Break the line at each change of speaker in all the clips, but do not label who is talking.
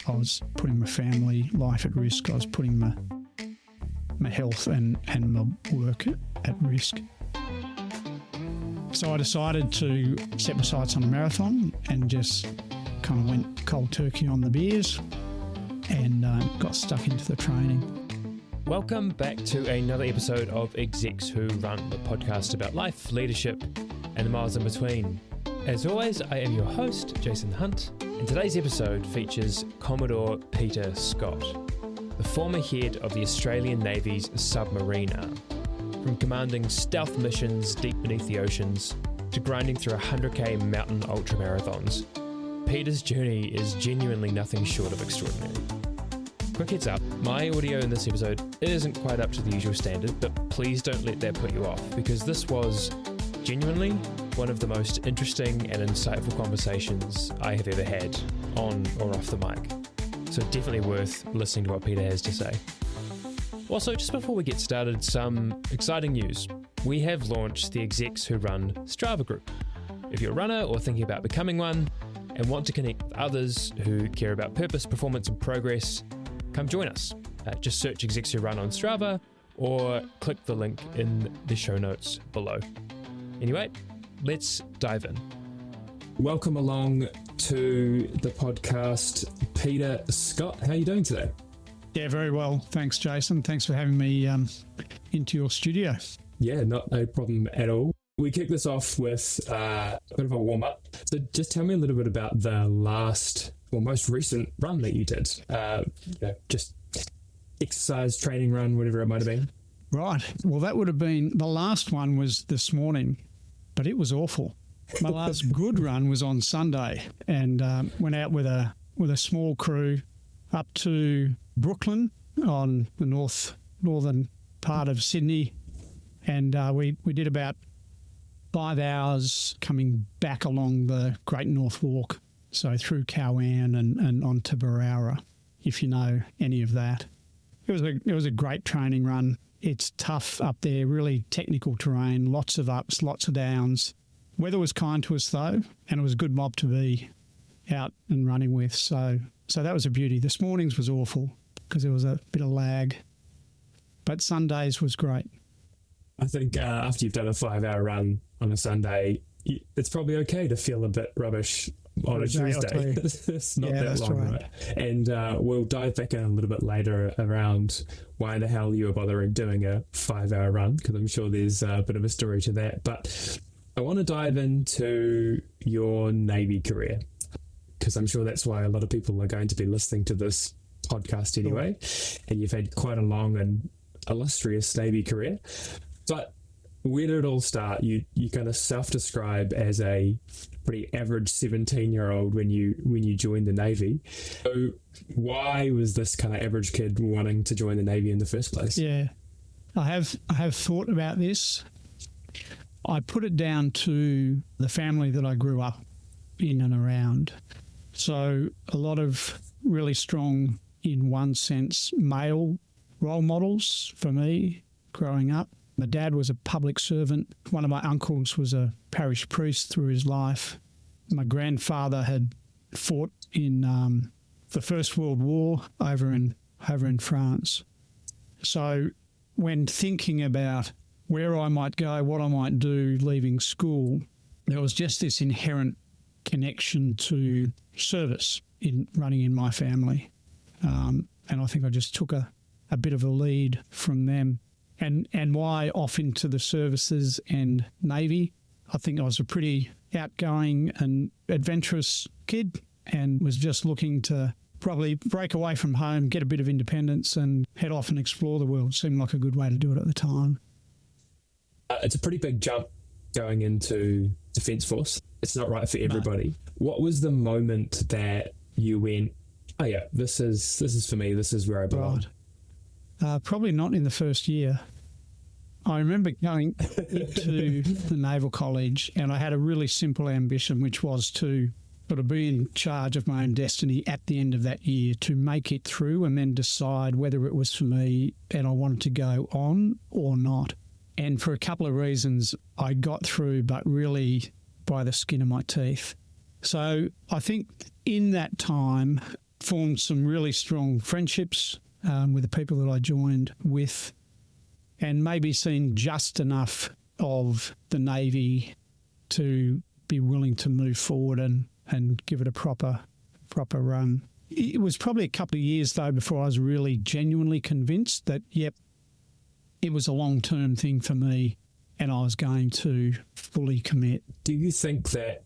I was putting my family life at risk. I was putting my health and my work at risk. So I decided to set my sights on a marathon and just kind of went cold turkey on the beers and got stuck into the training.
Welcome back to another episode of Execs Who Run, the podcast about life, leadership, and the miles in between. As always, I am your host, Jason Hunt, and today's episode features Commodore Peter Scott, the former head of the Australian Navy's Submarine arm. From commanding stealth missions deep beneath the oceans to grinding through 100k mountain ultramarathons, Peter's journey is genuinely nothing short of extraordinary. Quick heads up, my audio in this episode isn't quite up to the usual standard, but please don't let that put you off, because this was genuinely one of the most interesting and insightful conversations I have ever had on or off the mic. So definitely worth listening to what Peter has to say. Also, just before we get started, some exciting news. We have launched the Execs Who Run Strava group. If you're a runner or thinking about becoming one and want to connect with others who care about purpose, performance and progress, come join us. Just search Execs Who Run on Strava or click the link in the show notes below. Anyway, let's dive in. Welcome along to the podcast, Peter Scott. How are you doing today?
Yeah, very well. Thanks, Jason. Thanks for having me into your studio.
Yeah, not a problem at all. We kick this off with a bit of a warm-up. So just tell me a little bit about the most recent run that you did. Just exercise, training run, whatever it might have been.
Right. Well, that would have been, the last one was this morning, but it was awful. My last good run was on Sunday and went out with a small crew up to Brooklyn on the northern part of Sydney, and we did about 5 hours coming back along the Great North Walk, so through Cowan and on to Barara, if you know any of that. It was a great training run. It's tough up there, really technical terrain, lots of ups, lots of downs. Weather was kind to us though, and it was a good mob to be out and running with, so that was a beauty. This morning's was awful because there was a bit of lag, but Sundays was great.
I think after you've done a 5-hour run on a Sunday, it's probably okay to feel a bit rubbish on a Tuesday. It's not that long, right? And we'll dive back in a little bit later around why the hell you were bothering doing a 5-hour run, because I'm sure there's a bit of a story to that. But I want to dive into your Navy career, because I'm sure that's why a lot of people are going to be listening to this podcast anyway. And you've had quite a long and illustrious Navy career. But where did it all start? You kind of self-describe as a pretty average 17-year-old when you joined the Navy. So why was this kind of average kid wanting to join the Navy in the first place?
Yeah, I have thought about this. I put it down to the family that I grew up in and around. So a lot of really strong, in one sense, male role models for me growing up. My dad was a public servant. One of my uncles was a parish priest through his life. My grandfather had fought in the First World War over in France. So when thinking about where I might go, what I might do leaving school, there was just this inherent connection to service in running in my family. And I think I just took a bit of a lead from them. And why off into the services and Navy? I think I was a pretty outgoing and adventurous kid and was just looking to probably break away from home, get a bit of independence and head off and explore the world. Seemed like a good way to do it at the time.
It's a pretty big jump going into Defence Force. It's not right for everybody. No. What was the moment that you went, oh yeah, this is for me, this is where I belong?
Right. Probably not in the first year. I remember going into the Naval College and I had a really simple ambition, which was to sort of be in charge of my own destiny at the end of that year, to make it through and then decide whether it was for me and I wanted to go on or not. And for a couple of reasons, I got through, but really by the skin of my teeth. So I think in that time, formed some really strong friendships with the people that I joined with, and maybe seen just enough of the Navy to be willing to move forward and give it a proper run. It was probably a couple of years, though, before I was really genuinely convinced that, yep, it was a long-term thing for me and I was going to fully commit.
Do you think that,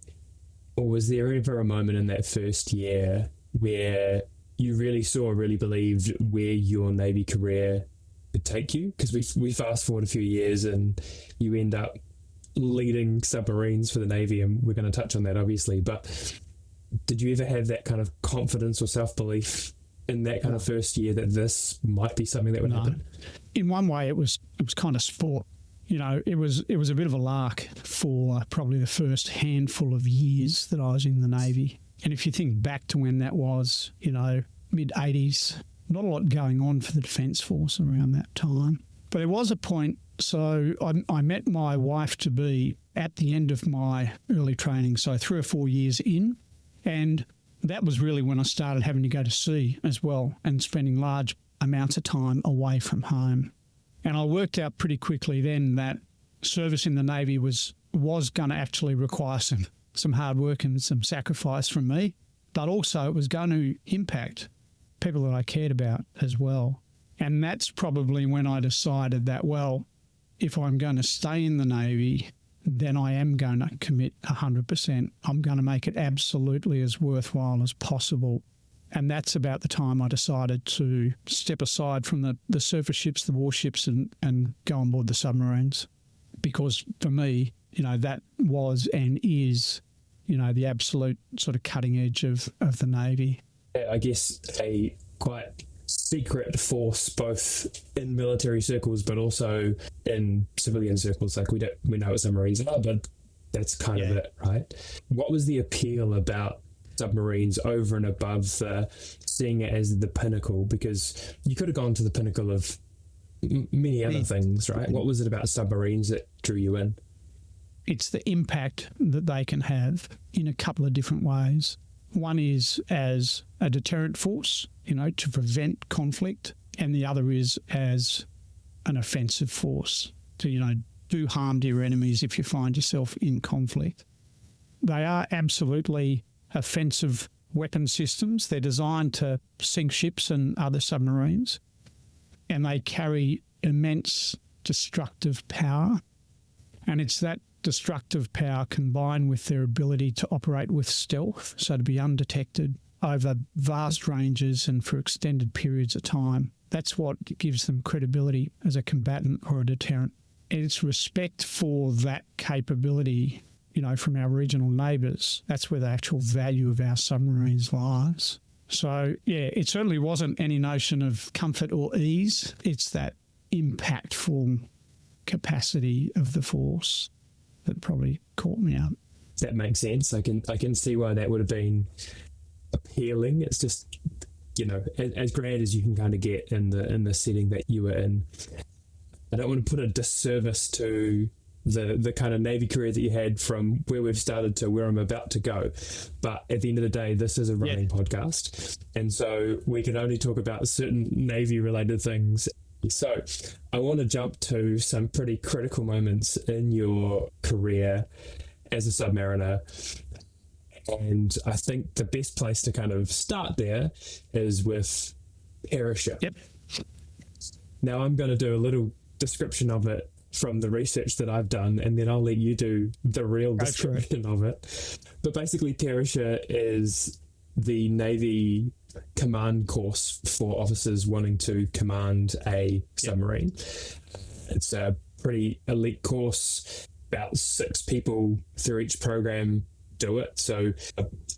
or was there ever a moment in that first year where you really believed where your Navy career could take you? Because we fast forward a few years and you end up leading submarines for the Navy, and we're going to touch on that obviously, but did you ever have that kind of confidence or self-belief in that kind of first year that this might be something that would happen?
In one way, it was kind of sport. You know, it was a bit of a lark for probably the first handful of years that I was in the Navy. And if you think back to when that was, you know, mid-80s, not a lot going on for the Defence Force around that time. But there was a point, so I met my wife-to-be at the end of my early training, so 3 or 4 years in. And that was really when I started having to go to sea as well and spending large amounts of time away from home. And I worked out pretty quickly then that service in the Navy was going to actually require some hard work and some sacrifice from me, but also it was going to impact people that I cared about as well. And that's probably when I decided that, well, if I'm going to stay in the Navy, then I am going to commit 100%. I'm going to make it absolutely as worthwhile as possible. And that's about the time I decided to step aside from the surface ships, the warships, and go on board the submarines. Because for me, you know, that was and is, you know, the absolute sort of cutting edge of the Navy.
I guess a quite secret force, both in military circles but also in civilian circles. Like we know what submarines are, but that's kind of it, right? What was the appeal about submarines over and above seeing it as the pinnacle? Because you could have gone to the pinnacle of many other things, right? What was it about submarines that drew you in?
It's the impact that they can have in a couple of different ways. One is as a deterrent force, you know, to prevent conflict, and the other is as an offensive force to, you know, do harm to your enemies if you find yourself in conflict. They are absolutely offensive weapon systems. They're designed to sink ships and other submarines, and they carry immense destructive power. And it's that destructive power combined with their ability to operate with stealth, so to be undetected over vast ranges and for extended periods of time. That's what gives them credibility as a combatant or a deterrent. It's respect for that capability, you know, from our regional neighbours. That's where the actual value of our submarines lies. So, yeah, it certainly wasn't any notion of comfort or ease. It's that impactful capacity of the force that probably caught me out.
That makes sense. I can see why that would have been appealing. It's just, you know, as grand as you can kind of get in the setting that you were in. I don't want to put a disservice to the kind of Navy career that you had from where we've started to where I'm about to go. But at the end of the day, this is a running podcast. And so we can only talk about certain Navy related things. So I want to jump to some pretty critical moments in your career as a submariner. And I think the best place to kind of start there is with Perisher.
Yep.
Now I'm going to do a little description of it from the research that I've done, and then I'll let you do the real description of it. But basically, Perisher is the Navy command course for officers wanting to command a submarine. It's a pretty elite course. About 6 people through each program do it. So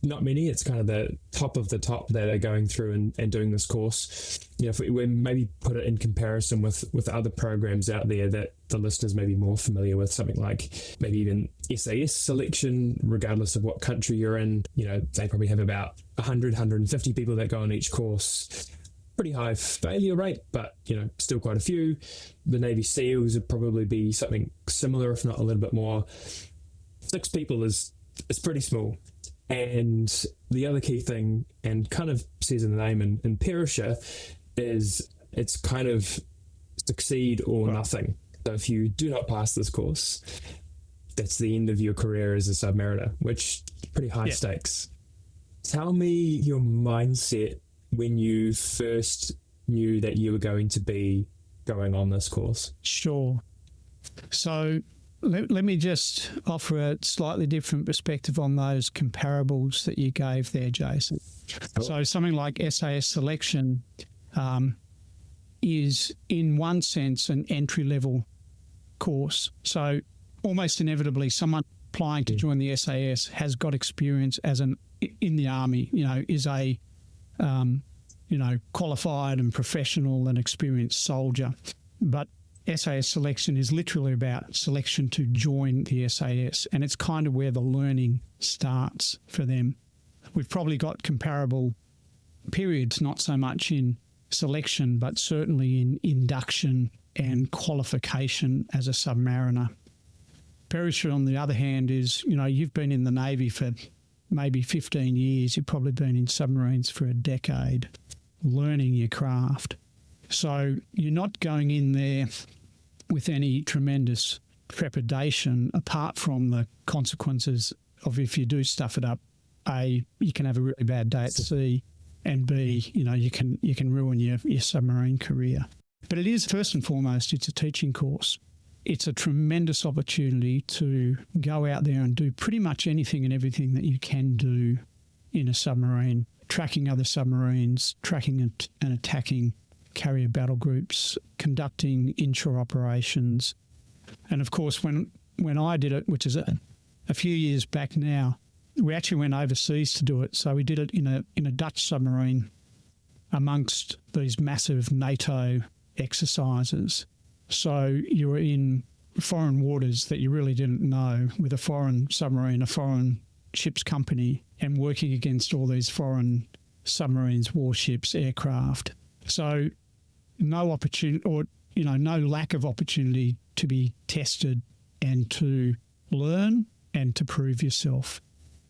not many. It's kind of the top of the top that are going through and doing this course. You know, if we maybe put it in comparison with other programs out there that the listeners may be more familiar with, something like maybe even SAS selection, regardless of what country you're in, you know, they probably have about 100, 150 people that go on each course. Pretty high failure rate, but, you know, still quite a few. The Navy SEALs would probably be something similar, if not a little bit more. 6 people is pretty small. And the other key thing, and kind of says in the name in Perisher, is it's kind of succeed or nothing. So if you do not pass this course, that's the end of your career as a submariner, which is pretty high stakes. Tell me your mindset when you first knew that you were going to be going on this course.
Sure. So let me just offer a slightly different perspective on those comparables that you gave there, Jason.
Cool.
So something like SAS selection is, in one sense, an entry-level course. So almost inevitably, someone applying to join the SAS has got experience in the Army, is a qualified and professional and experienced soldier. But SAS selection is literally about selection to join the SAS, and it's kind of where the learning starts for them. We've probably got comparable periods, not so much in selection, but certainly in induction and qualification as a submariner. Perisher, on the other hand, is, you've been in the Navy for maybe 15 years. You've probably been in submarines for a decade, learning your craft. So you're not going in there with any tremendous trepidation, apart from the consequences of, if you do stuff it up, A, you can have a really bad day at sea, and B, you can ruin your submarine career. But it is, first and foremost, it's a teaching course. It's a tremendous opportunity to go out there and do pretty much anything and everything that you can do in a submarine, tracking other submarines, tracking and attacking carrier battle groups, conducting inshore operations. And of course, when I did it, which is a few years back now, we actually went overseas to do it. So we did it in a Dutch submarine amongst these massive NATO exercises. So you were in foreign waters that you really didn't know, with a foreign submarine, a foreign ship's company, and working against all these foreign submarines, warships, aircraft. So no opportunity, or no lack of opportunity to be tested and to learn and to prove yourself.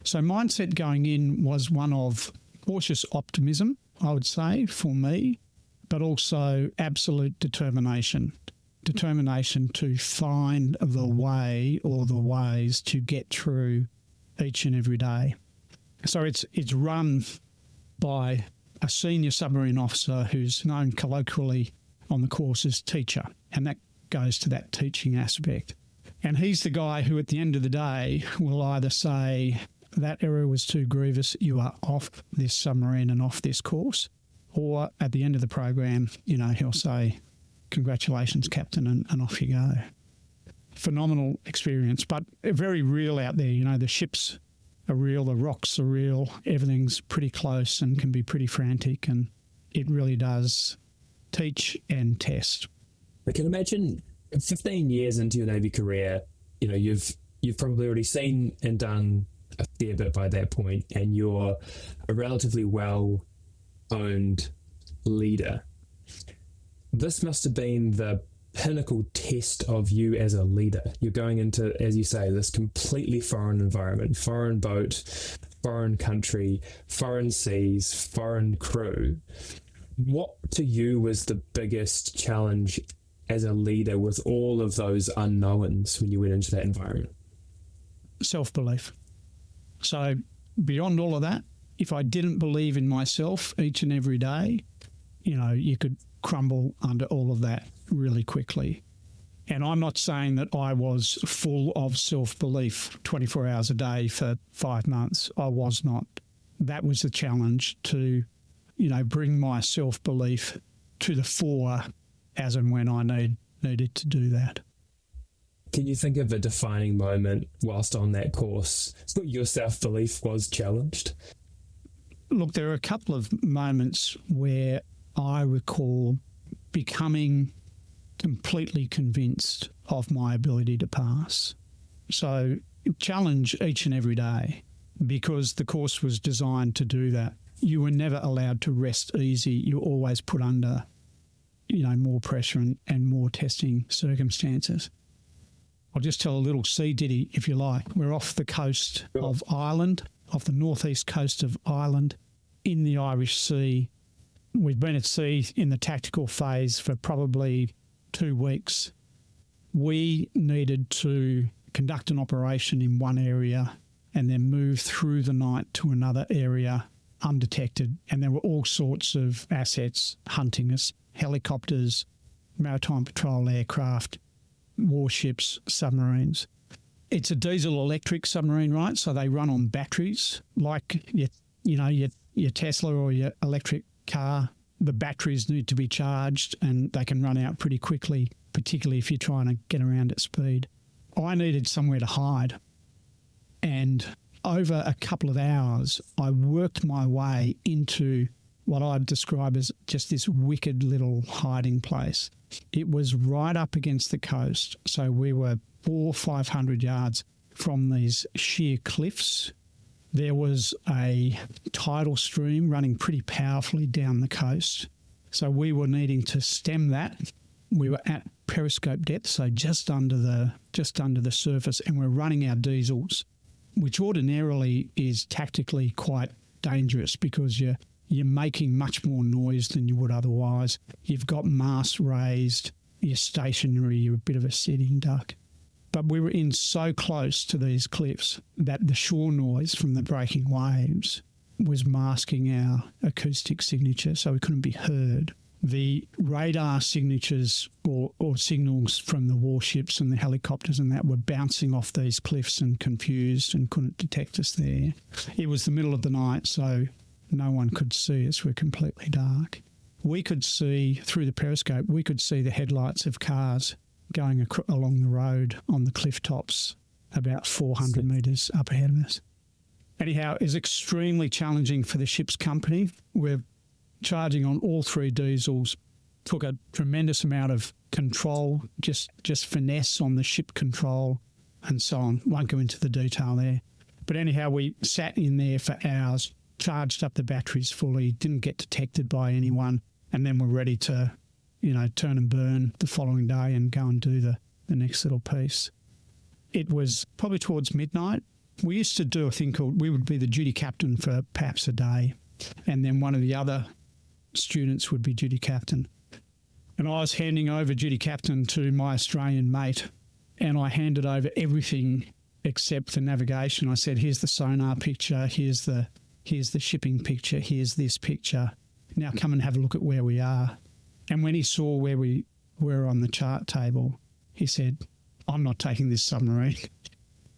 So mindset going in was one of cautious optimism, I would say, for me, but also absolute determination to find the way or the ways to get through each and every day. So it's run by a senior submarine officer who's known colloquially on the course as teacher, and that goes to that teaching aspect. And he's the guy who at the end of the day will either say, that error was too grievous, you are off this submarine and off this course, or at the end of the program, he'll say, congratulations, Captain, and off you go. Phenomenal experience, but very real out there. The ships are real, the rocks are real, everything's pretty close and can be pretty frantic, and it really does teach and test.
I can imagine 15 years into your Navy career, you've probably already seen and done a fair bit by that point, and you're a relatively well-owned leader. This must have been the pinnacle test of you as a leader. You're going into, as you say, this completely foreign environment, foreign boat, foreign country, foreign seas, foreign crew. What to you was the biggest challenge as a leader with all of those unknowns when you went into that environment?
Self-belief. So beyond all of that, if I didn't believe in myself each and every day, you could crumble under all of that really quickly. And I'm not saying that I was full of self-belief 24 hours a day for 5 months. I was not. That was the challenge, to, bring my self-belief to the fore as and when I needed to do that.
Can you think of a defining moment whilst on that course where your self-belief was challenged?
Look, there are a couple of moments where I recall becoming completely convinced of my ability to pass. So challenge each and every day, because the course was designed to do that. You were never allowed to rest easy. You were always put under, more pressure and more testing circumstances. I'll just tell a little sea ditty, if you like. We're off the coast of Ireland, off the northeast coast of Ireland in the Irish Sea. We'd been at sea in the tactical phase for probably 2 weeks. We needed to conduct an operation in one area and then move through the night to another area undetected. And there were all sorts of assets hunting us: helicopters, maritime patrol aircraft, warships, submarines. It's a diesel-electric submarine, right? So they run on batteries, like your Tesla or your electric car. The batteries need to be charged and they can run out pretty quickly, particularly if you're trying to get around at speed. I needed somewhere to hide. And over a couple of hours, I worked my way into what I'd describe as just this wicked little hiding place. It was right up against the coast. So we were 400 or 500 yards from these sheer cliffs. There was a tidal stream running pretty powerfully down the coast. So we were needing to stem that. We were at periscope depth, so just under the surface, and we're running our diesels, which ordinarily is tactically quite dangerous because you're making much more noise than you would otherwise. You've got masts raised, you're stationary, you're a bit of a sitting duck. But we were in so close to these cliffs that the shore noise from the breaking waves was masking our acoustic signature, so we couldn't be heard. The radar signatures or signals from the warships and the helicopters and that were bouncing off these cliffs and confused and couldn't detect us there. It was the middle of the night, so no one could see us. We're completely dark. We could see, through the periscope, we could see the headlights of cars going along the road on the cliff tops about 400 metres up ahead of us. Anyhow, it's extremely challenging for the ship's company. We're charging on all 3 diesels, took a tremendous amount of control, just finesse on the ship control and so on. Won't go into the detail there. But anyhow, we sat in there for hours, charged up the batteries fully, didn't get detected by anyone, and then we're ready to, turn and burn the following day and go and do the next little piece. It was probably towards midnight. We used to do a thing called, we would be the duty captain for perhaps a day, and then one of the other students would be duty captain. And I was handing over duty captain to my Australian mate, and I handed over everything except the navigation. I said, here's the sonar picture, here's the shipping picture, here's this picture. Now come and have a look at where we are. And when he saw where we were on the chart table, he said, I'm not taking this submarine.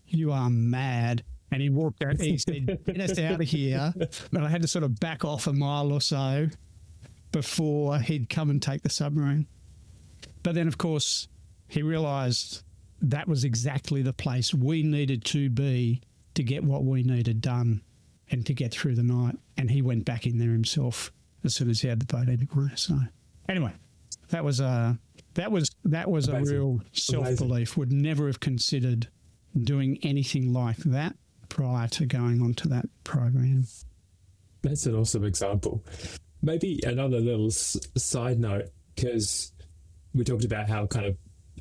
You are mad. And he walked out. He said, get us out of here. But I had to sort of back off a mile or so before he'd come and take the submarine. But then, of course, he realised that was exactly the place we needed to be to get what we needed done and to get through the night. And he went back in there himself as soon as he had the boat anyway. So anyway, that was a real self-belief. Would never have considered doing anything like that prior to going onto that program.
That's an awesome example. Maybe another little side note, because we talked about how kind of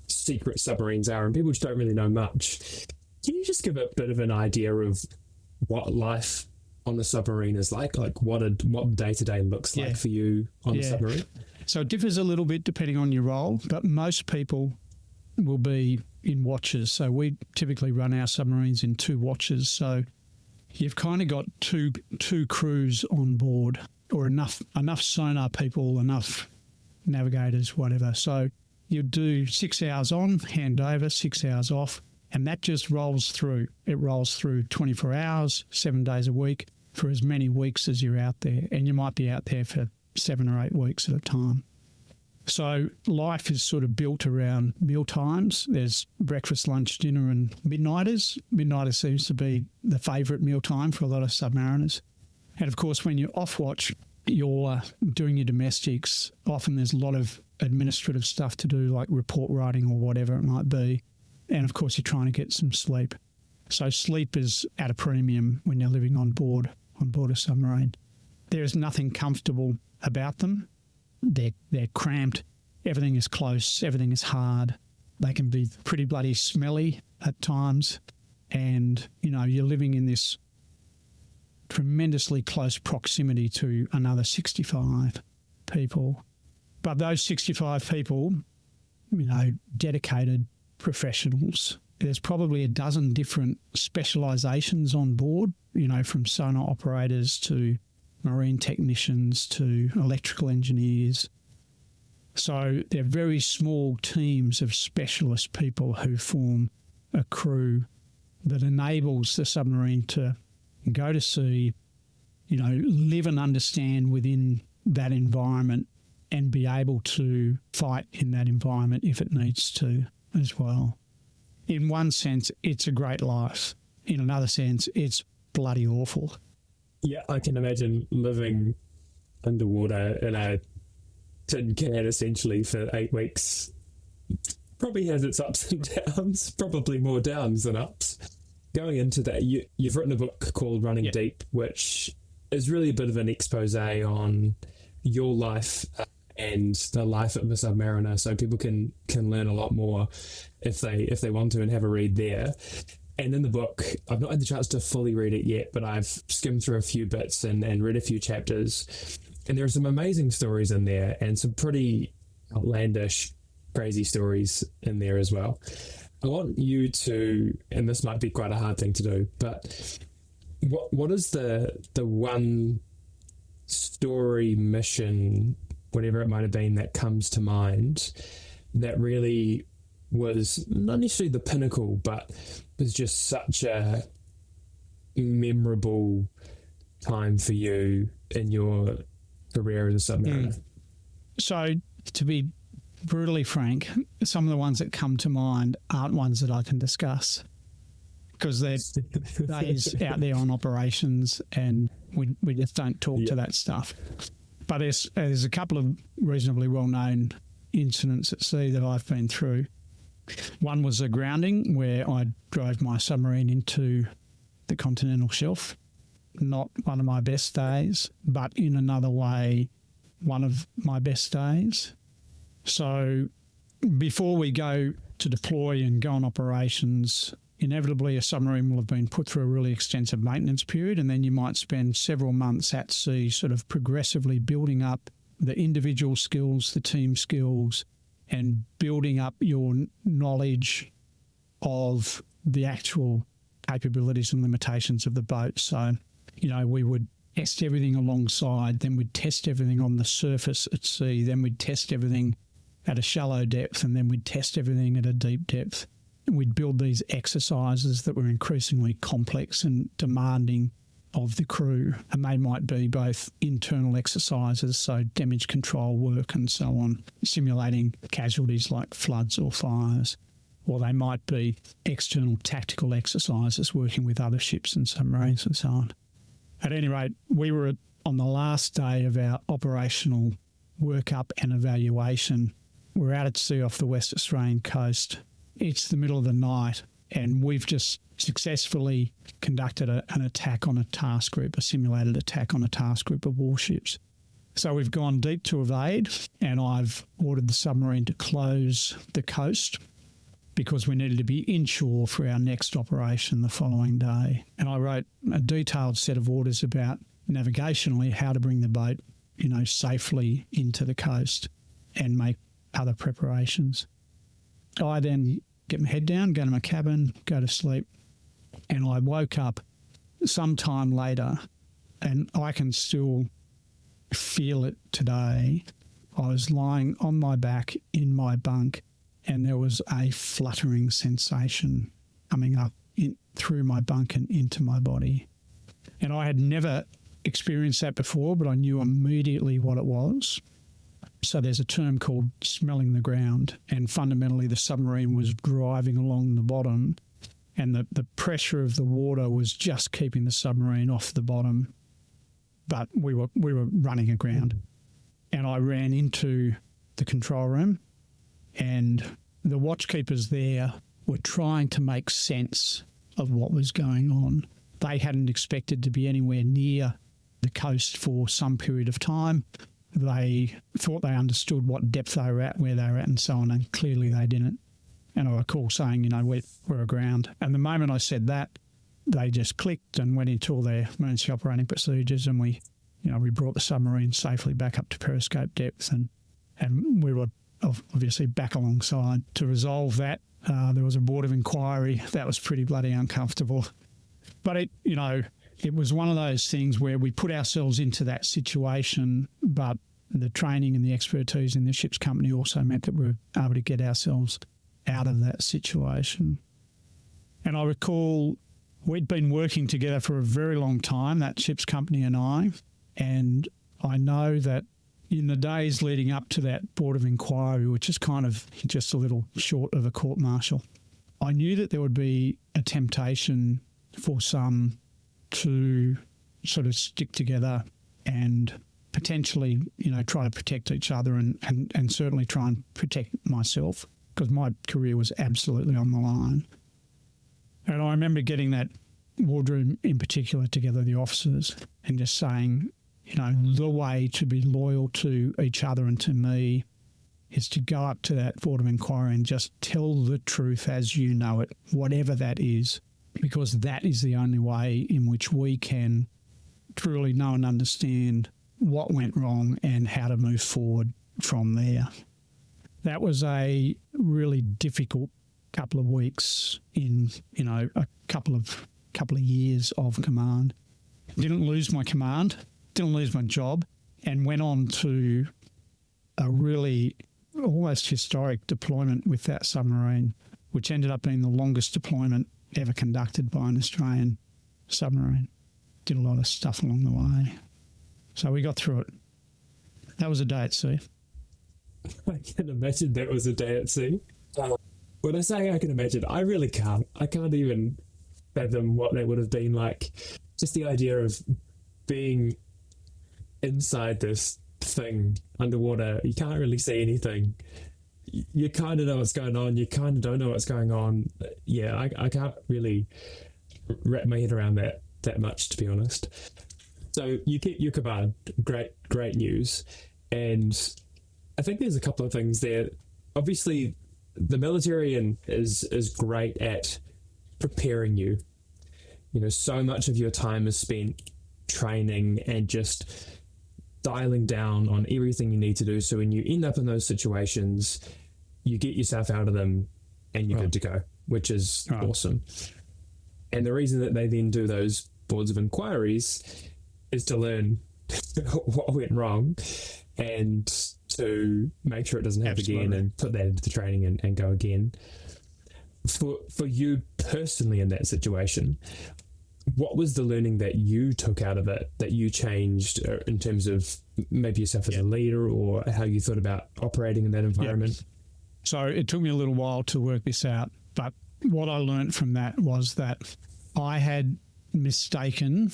secret submarines are and people just don't really know much. Can you just give a bit of an idea of what life on the submarine is like what day-to-day looks like for you on the submarine?
So it differs a little bit depending on your role, but most people will be in watches. So we typically run our submarines in 2 watches. So you've kind of got two crews on board, or enough sonar people, enough navigators, whatever. So you do 6 hours on, hand over, 6 hours off, and that just rolls through. It rolls through 24 hours, 7 days a week for as many weeks as you're out there. And you might be out there for 7 or 8 weeks at a time. So life is sort of built around meal times. There's breakfast, lunch, dinner and midnighters. Midnighters seems to be the favourite meal time for a lot of submariners. And of course, when you're off watch, you're doing your domestics. Often there's a lot of administrative stuff to do, like report writing or whatever it might be. And of course, you're trying to get some sleep. So sleep is at a premium when you're living on board a submarine. There is nothing comfortable about them. They're cramped. Everything is close. Everything is hard. They can be pretty bloody smelly at times. And, you're living in this tremendously close proximity to another 65 people. But those 65 people, dedicated professionals. There's probably a dozen different specialisations on board, from sonar operators to marine technicians to electrical engineers. So they're very small teams of specialist people who form a crew that enables the submarine to go to sea, live and understand within that environment and be able to fight in that environment if it needs to as well. In one sense, it's a great life. In another sense, it's bloody awful.
Yeah, I can imagine living underwater in a tin can essentially for 8 weeks. Probably has its ups and downs, probably more downs than ups. Going into that, you've written a book called Running Deep, which is really a bit of an expose on your life and the life of a submariner, so people can learn a lot more if they want to and have a read there. And in the book, I've not had the chance to fully read it yet, but I've skimmed through a few bits and read a few chapters. And there are some amazing stories in there and some pretty outlandish, crazy stories in there as well. I want you to, and this might be quite a hard thing to do, but what is the one story, mission, whatever it might have been, that comes to mind that really was not necessarily the pinnacle, but was just such a memorable time for you in your career as a submariner?
So, to be brutally frank, some of the ones that come to mind aren't ones that I can discuss because they're days out there on operations and we just don't talk to that stuff. But there's a couple of reasonably well-known incidents at sea that I've been through. One was a grounding where I drove my submarine into the continental shelf. Not one of my best days, but in another way, one of my best days. So before we go to deploy and go on operations, inevitably a submarine will have been put through a really extensive maintenance period, and then you might spend several months at sea sort of progressively building up the individual skills, the team skills, and building up your knowledge of the actual capabilities and limitations of the boat. So, we would test everything alongside, then we'd test everything on the surface at sea, then we'd test everything at a shallow depth, and then we'd test everything at a deep depth. And we'd build these exercises that were increasingly complex and demanding of the crew, and they might be both internal exercises, so damage control work and so on, simulating casualties like floods or fires, or they might be external tactical exercises working with other ships and submarines and so on. At any rate, we were on the last day of our operational workup and evaluation. We're out at sea off the West Australian coast. It's the middle of the night, and we've just successfully conducted an attack on a task group, a simulated attack on a task group of warships. So we've gone deep to evade, and I've ordered the submarine to close the coast because we needed to be inshore for our next operation the following day. And I wrote a detailed set of orders about navigationally how to bring the boat, safely into the coast and make other preparations. I then get my head down, go to my cabin, go to sleep, and I woke up sometime later, and I can still feel it today. I was lying on my back in my bunk, and there was a fluttering sensation coming up through my bunk and into my body. And I had never experienced that before, but I knew immediately what it was. So there's a term called smelling the ground, and fundamentally the submarine was driving along the bottom, and the pressure of the water was just keeping the submarine off the bottom, but we were running aground. And I ran into the control room, and the watchkeepers there were trying to make sense of what was going on. They hadn't expected to be anywhere near the coast for some period of time. They thought they understood what depth they were at, where they were at, and so on, and clearly they didn't. And I recall saying, we're aground. And the moment I said that, they just clicked and went into all their emergency operating procedures, and we brought the submarine safely back up to periscope depth, and we were obviously back alongside. To resolve that, there was a board of inquiry. That was pretty bloody uncomfortable. But it was one of those things where we put ourselves into that situation, but the training and the expertise in the ship's company also meant that we were able to get ourselves out of that situation. And I recall we'd been working together for a very long time, that ship's company and I know that in the days leading up to that board of inquiry, which is kind of just a little short of a court-martial, I knew that there would be a temptation for some to sort of stick together and potentially, try to protect each other and certainly try and protect myself, because my career was absolutely on the line. And I remember getting that wardroom in particular together, the officers, and just saying, the way to be loyal to each other and to me is to go up to that board of inquiry and just tell the truth as you know it, whatever that is, because that is the only way in which we can truly know and understand what went wrong and how to move forward from there. That was a really difficult couple of weeks in, a couple of years of command. Didn't lose my command, didn't lose my job, and went on to a really almost historic deployment with that submarine, which ended up being the longest deployment ever conducted by an Australian submarine. Did a lot of stuff along the way. So we got through it. That was a day at sea.
I can imagine that was a day at sea. When I say I can imagine, I really can't. I can't even fathom what that would have been like. Just the idea of being inside this thing underwater. You can't really see anything. You kind of know what's going on. You kind of don't know what's going on. Yeah, I can't really wrap my head around that much, to be honest. So you get your command. Great news. And I think there's a couple of things there. Obviously, the military is great at preparing you. So much of your time is spent training and just dialing down on everything you need to do. So when you end up in those situations, you get yourself out of them and you're good to go, which is awesome. And the reason that they then do those boards of inquiries is to learn what went wrong and to make sure it doesn't happen again, and put that into the training and go again. For you personally in that situation, what was the learning that you took out of it, that you changed in terms of maybe yourself as a leader, or how you thought about operating in that environment?
So it took me a little while to work this out, but what I learned from that was that I had mistaken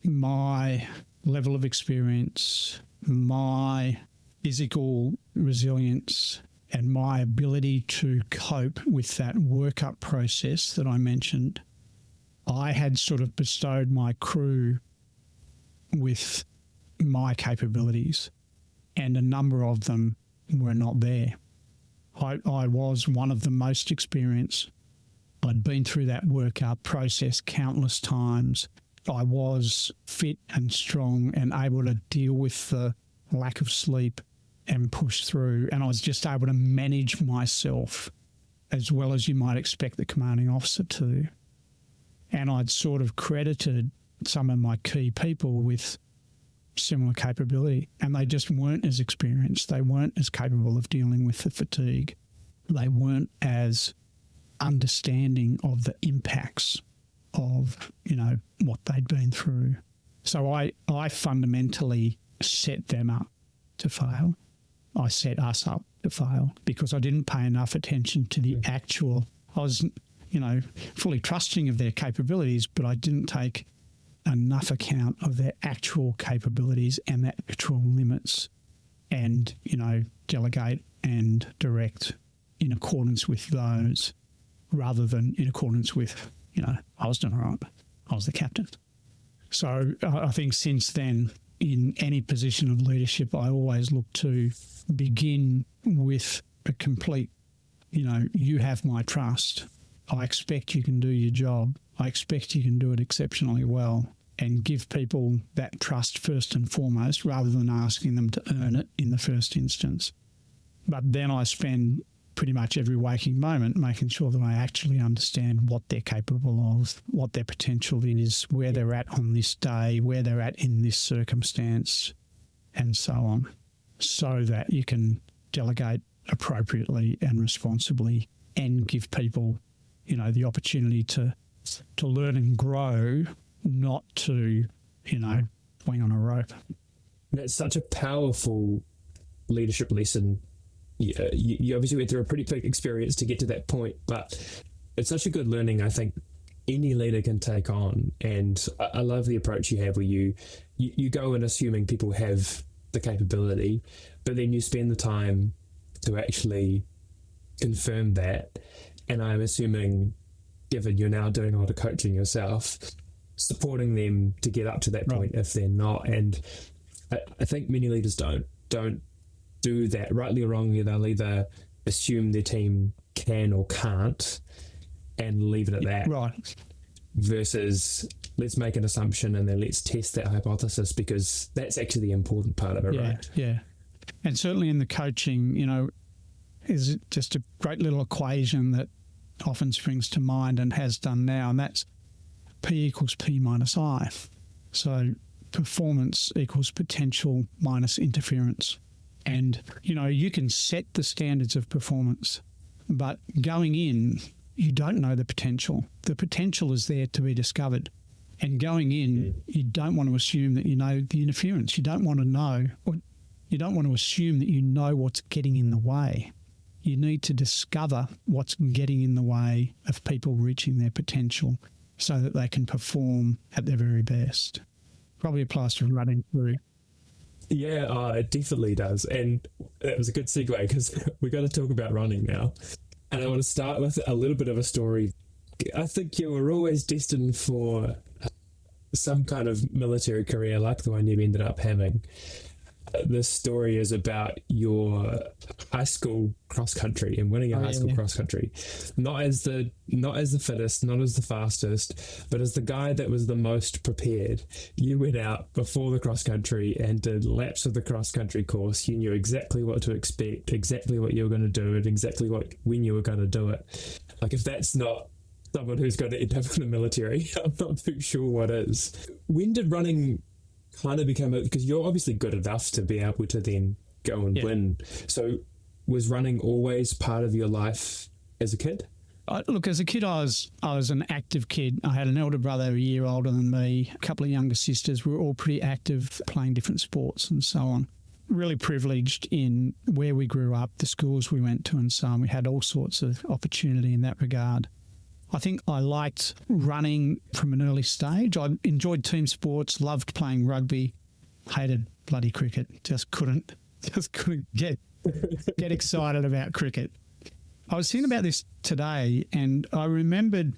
my level of experience, my physical resilience, and my ability to cope with that workup process that I mentioned. I had sort of bestowed my crew with my capabilities, and a number of them were not there. I was one of the most experienced. I'd been through that workup process countless times. I was fit and strong and able to deal with the lack of sleep and push through. And I was just able to manage myself as well as you might expect the commanding officer to. And I'd sort of credited some of my key people with similar capability, and they just weren't as experienced. They weren't as capable of dealing with the fatigue. They weren't as understanding of the impacts of, what they'd been through. So I fundamentally set them up to fail. I set us up to fail because I didn't pay enough attention to the actual. I was, fully trusting of their capabilities, but I didn't take enough account of their actual capabilities and their actual limits, and, delegate and direct in accordance with those rather than in accordance with, I was doing all right. I was the captain. So I think since then, in any position of leadership, I always look to begin with a complete, you have my trust. I expect you can do your job. I expect you can do it exceptionally well and give people that trust first and foremost, rather than asking them to earn it in the first instance. But then I spend pretty much every waking moment making sure that I actually understand what they're capable of, what their potential is, where they're at on this day, where they're at in this circumstance, and so on, so that you can delegate appropriately and responsibly and give people, the opportunity to learn and grow, not to, swing on a rope.
That's such a powerful leadership lesson. You obviously went through a pretty big experience to get to that point, but it's such a good learning I think any leader can take on. And I love the approach you have where you go in assuming people have the capability, but then you spend the time to actually confirm that. And I'm assuming, given you're now doing a lot of coaching yourself, supporting them to get up to that point if they're not. And I think many leaders don't do that, rightly or wrongly. They'll either assume their team can or can't and leave it at that,
right,
versus let's make an assumption and then let's test that hypothesis, because that's actually the important part of it.
Yeah. And certainly in the coaching, is just a great little equation that often springs to mind and has done now, and that's P equals P minus I. So performance equals potential minus interference. And, you can set the standards of performance, but going in, you don't know the potential. The potential is there to be discovered. And going in, you don't want to assume that you know the interference. You don't want to know, or you don't want to assume that you know what's getting in the way. You need to discover what's getting in the way of people reaching their potential so that they can perform at their very best. Probably applies to running through.
Yeah, it definitely does. And that was a good segue, because we're going to talk about running now. And I want to start with a little bit of a story. I think you were always destined for some kind of military career like the one you ended up having. This story is about your high school cross country and winning a high school cross country, not as the fittest, not as the fastest, but as the guy that was the most prepared. You went out before the cross country and did laps of the cross country course. You knew exactly what to expect, exactly what you were going to do, and exactly when you were going to do it. Like, if that's not someone who's going to end up in the military, I'm not too sure what is. When did running kind of become, because you're obviously good enough to be able to then go and win. So was running always part of your life as a kid?
Look, as a kid, I was an active kid. I had an elder brother a year older than me, a couple of younger sisters. We were all pretty active, playing different sports and so on. Really privileged in where we grew up, the schools we went to and so on. We had all sorts of opportunity in that regard. I think I liked running from an early stage. I enjoyed team sports, loved playing rugby, hated bloody cricket. Just couldn't get excited about cricket. I was thinking about this today, and I remembered.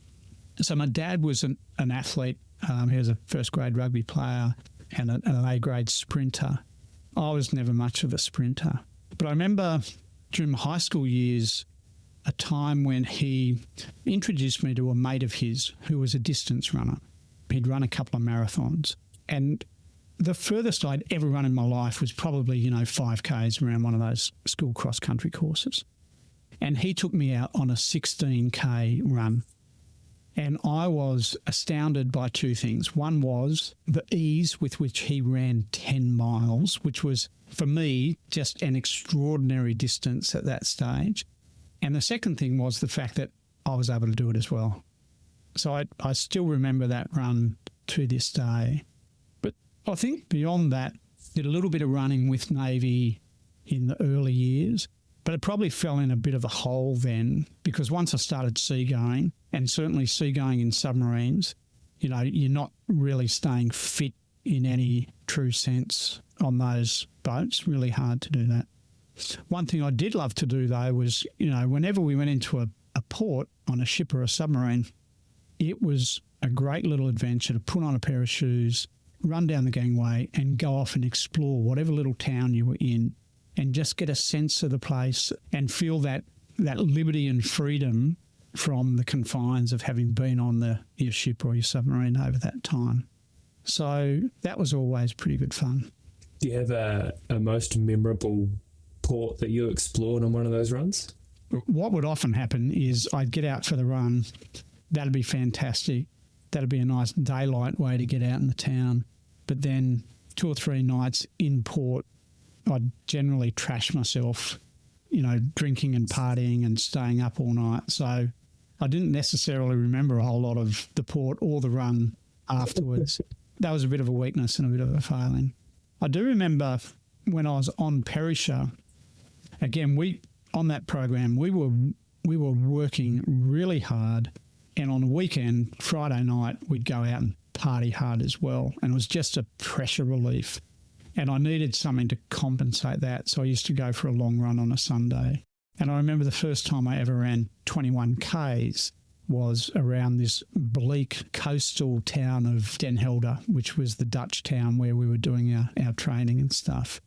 So my dad was an athlete. He was a first grade rugby player and an A grade sprinter. I was never much of a sprinter, but I remember during my high school years, a time when he introduced me to a mate of his who was a distance runner. He'd run a couple of marathons, and the furthest I'd ever run in my life was probably, 5Ks around one of those school cross-country courses. And he took me out on a 16K run, and I was astounded by two things. One was the ease with which he ran 10 miles, which was, for me, just an extraordinary distance at that stage. And the second thing was the fact that I was able to do it as well. So I still remember that run to this day. But I think beyond that, did a little bit of running with Navy in the early years, but it probably fell in a bit of a hole then, because once I started seagoing, and certainly seagoing in submarines, you're not really staying fit in any true sense on those boats. Really hard to do that. One thing I did love to do, though, was, whenever we went into a port on a ship or a submarine, it was a great little adventure to put on a pair of shoes, run down the gangway and go off and explore whatever little town you were in and just get a sense of the place and feel that liberty and freedom from the confines of having been on your ship or your submarine over that time. So that was always pretty good fun.
Do you have a most memorable port that you explored on one of those runs?
What would often happen is I'd get out for the run. That'd be fantastic. That'd be a nice daylight way to get out in the town. But then 2 or 3 nights in port, I'd generally trash myself, drinking and partying and staying up all night. So I didn't necessarily remember a whole lot of the port or the run afterwards. That was a bit of a weakness and a bit of a failing. I do remember when I was on Perisher, again, on that program, we were working really hard, and on a weekend, Friday night, we'd go out and party hard as well, and it was just a pressure relief. And I needed something to compensate that, so I used to go for a long run on a Sunday. And I remember the first time I ever ran 21 Ks was around this bleak coastal town of Den Helder, which was the Dutch town where we were doing our training and stuff.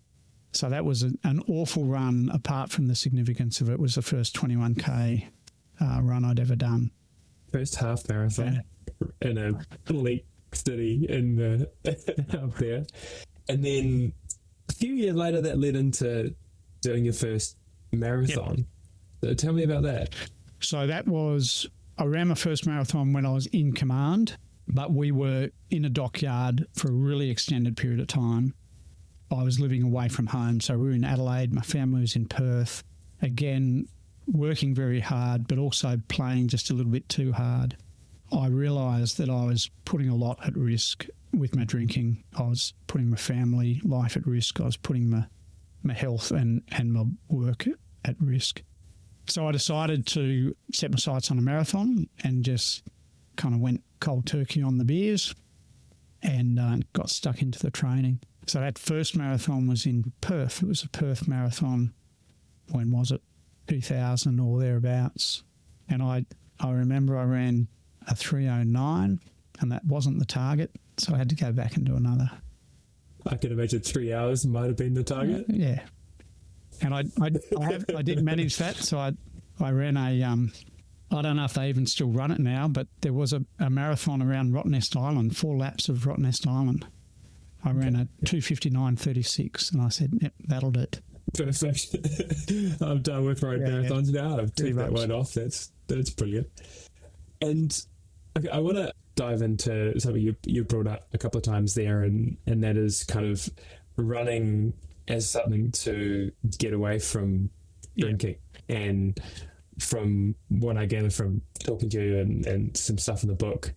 So that was an awful run. Apart from the significance of it, was the first 21K run I'd ever done.
First half marathon in a bleak city up there. And then a few years later, that led into doing your first marathon. Yep. So tell me about that.
So I ran my first marathon when I was in command, but we were in a dockyard for a really extended period of time. I was living away from home, so we were in Adelaide. My family was in Perth. Again, working very hard, but also playing just a little bit too hard. I realised that I was putting a lot at risk with my drinking. I was putting my family life at risk. I was putting my health and my work at risk. So I decided to set my sights on a marathon and just kind of went cold turkey on the beers and got stuck into the training. So that first marathon was in Perth. It was a Perth marathon. When was it? 2000 or thereabouts. And I remember I ran a 3:09 and that wasn't the target. So I had to go back and do another.
I can imagine 3 hours might have been the target.
Yeah. And I did manage that. So I ran a, I don't know if they even still run it now, but there was a marathon around Rottnest Island, 4 laps of Rottnest Island. I ran a 2:59.36 and I said, yep, that'll do it.
Perfect. I'm done with road marathons now. I've ticked that one off. That's brilliant. And okay, I want to dive into something you brought up a couple of times there, and that is kind of running as something to get away from drinking. And from what I gather from talking to you and some stuff in the book,